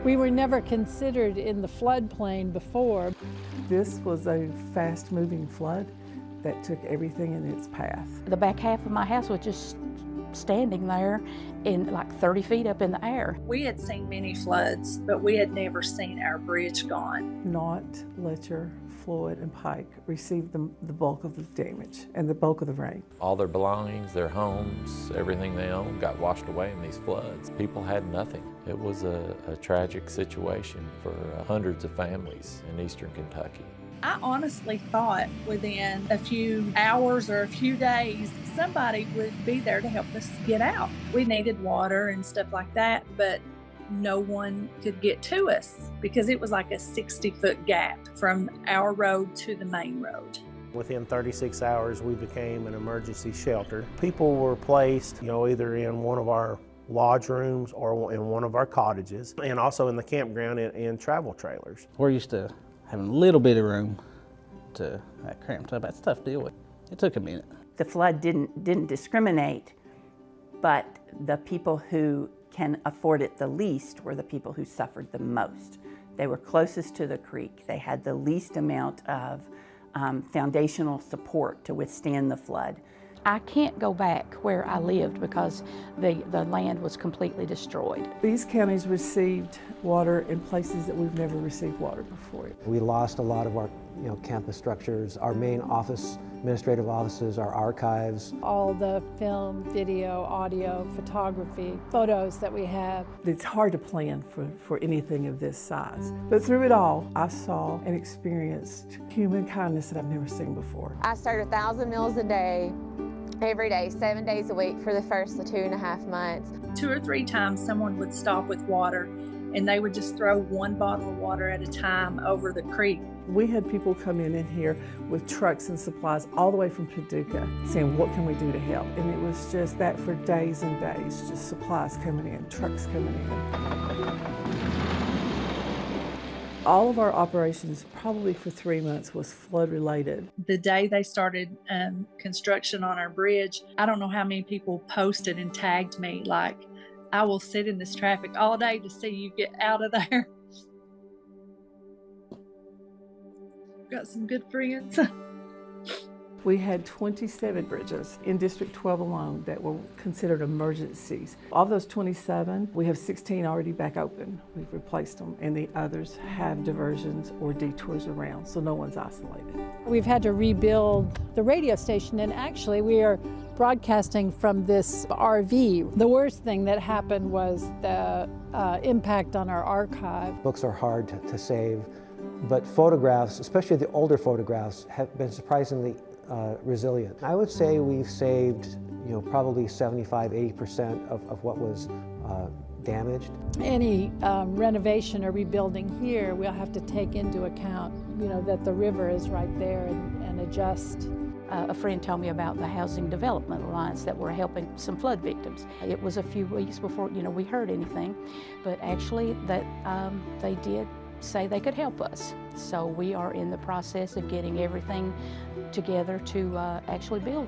We were never considered in the floodplain before. This was a fast-moving flood that took everything in its path. The back half of my house was just standing there in like 30 feet up in the air. We had seen many floods, but we had never seen our bridge gone. Knott, Letcher, Floyd, and Pike received the bulk of the damage and the bulk of the rain. All their belongings, their homes, everything they owned got washed away in these floods. People had nothing. It was a tragic situation for hundreds of families in eastern Kentucky. I honestly thought within a few hours or a few days, somebody would be there to help us get out. We needed water and stuff like that, but no one could get to us because it was like a 60-foot gap from our road to the main road. Within 36 hours, we became an emergency shelter. People were placed, either in one of our lodge rooms or in one of our cottages, and also in the campground in travel trailers. We're used to having a little bit of room to that cramped up. That's tough to deal with. It took a minute. The flood didn't discriminate, but the people who can afford it the least were the people who suffered the most. They were closest to the creek. They had the least amount of foundational support to withstand the flood. I can't go back where I lived because the land was completely destroyed. These counties received water in places that we've never received water before. We lost a lot of our campus structures, our main office, administrative offices, our archives. All the film, video, audio, photography, photos that we have. It's hard to plan for anything of this size. But through it all, I saw and experienced human kindness that I've never seen before. I served 1,000 meals a day, every day, 7 days a week for the first 2.5 months. 2 or 3 times someone would stop with water and they would just throw one bottle of water at a time over the creek. We had people come in here with trucks and supplies all the way from Paducah saying, what can we do to help? And it was just that for days and days, just supplies coming in, trucks coming in. All of our operations, probably for 3 months, was flood related. The day they started construction on our bridge, I don't know how many people posted and tagged me like, I will sit in this traffic all day to see you get out of there. Got some good friends. We had 27 bridges in District 12 alone that were considered emergencies. Of those 27, we have 16 already back open. We've replaced them, and the others have diversions or detours around, so no one's isolated. We've had to rebuild the radio station, and actually we are broadcasting from this RV. The worst thing that happened was the impact on our archive. Books are hard to save, but photographs, especially the older photographs, have been surprisingly resilient. I would say we've saved, probably 75–80% of what was damaged. Any renovation or rebuilding here, we'll have to take into account, that the river is right there and adjust. A friend told me about the Housing Development Alliance that were helping some flood victims. It was a few weeks before, we heard anything, but actually that they did say they could help us. So we are in the process of getting everything together to actually build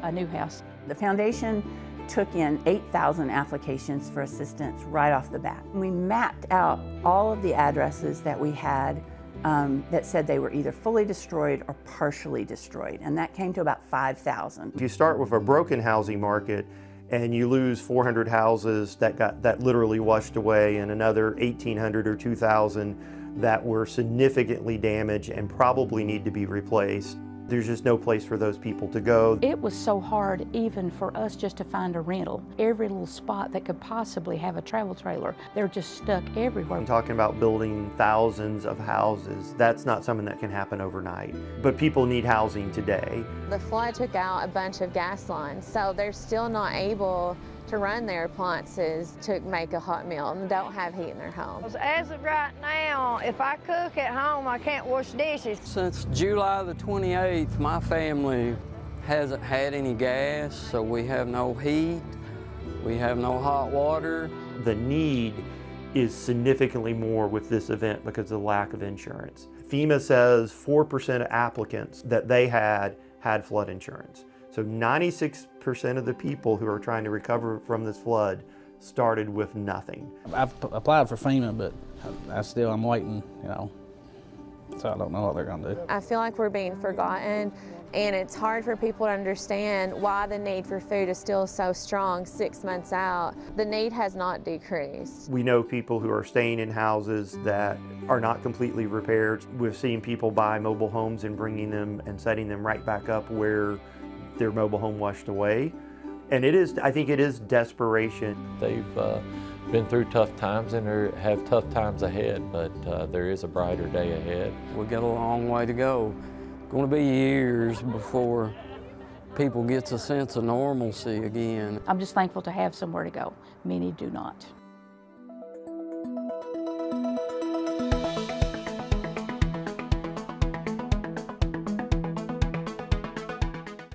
a new house. The foundation took in 8,000 applications for assistance right off the bat. We mapped out all of the addresses that we had that said they were either fully destroyed or partially destroyed, and that came to about 5,000. If you start with a broken housing market and you lose 400 houses that literally washed away, and another 1,800 or 2,000 that were significantly damaged and probably need to be replaced, there's just no place for those people to go. It was so hard even for us just to find a rental. Every little spot that could possibly have a travel trailer, they're just stuck everywhere. I'm talking about building thousands of houses. That's not something that can happen overnight. But people need housing today. The flood took out a bunch of gas lines, so they're still not able to run their appliances to make a hot meal and don't have heat in their home. As of right now, if I cook at home, I can't wash dishes. Since July the 28th, my family hasn't had any gas, so we have no heat, we have no hot water. The need is significantly more with this event because of the lack of insurance. FEMA says 4% of applicants that they had flood insurance. So 96% of the people who are trying to recover from this flood started with nothing. I've applied for FEMA, but I'm waiting, you know, so I don't know what they're gonna do. I feel like we're being forgotten, and it's hard for people to understand why the need for food is still so strong 6 months out. The need has not decreased. We know people who are staying in houses that are not completely repaired. We've seen people buy mobile homes and bringing them and setting them right back up where their mobile home washed away. And I think it is desperation. They've been through tough times and have tough times ahead, but there is a brighter day ahead. We got a long way to go. Going to be years before people get a sense of normalcy again. I'm just thankful to have somewhere to go. Many do not.